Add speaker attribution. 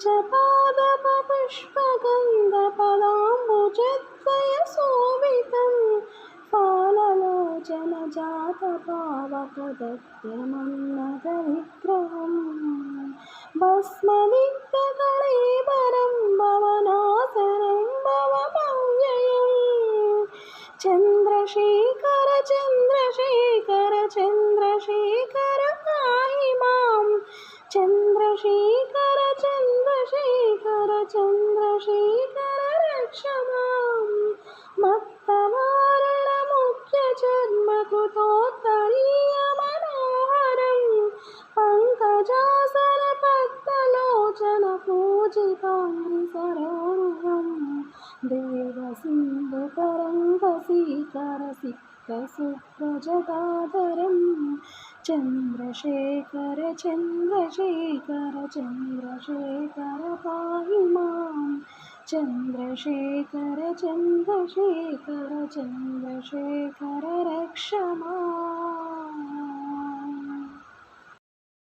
Speaker 1: पञ्चपादपपुष्पगन्धफलाम्बुजद्वयशोभितं फाललोचनजातपावकदग्ध्यमन्नतविग्रहम् भस्मदिग्धकळेबरं भवनाशनं भवमव्ययम् चन्द्रशेखर चन्द्रशेखर चन्द्रशेखर पाहि मां चन्द्रशेखर चन्द्रशेखर चन्द्रशेखर रक्ष मां मत्तवारणमुख्यजन्मकृतोत्तरीयमनोहरं पङ्कजासनपद्मलोचनपूजिताङ्घ्रिसरोरुहं देवसिन्धुतरङ्गसीकरसिक्तसुप्रजटाधरं चन्द्रशेखर चन्द्रशेखर चन्द्रशेखर पाहि मां चन्द्रशेखर चन्द्रशेखर चन्द्रशेखर रक्ष माम्।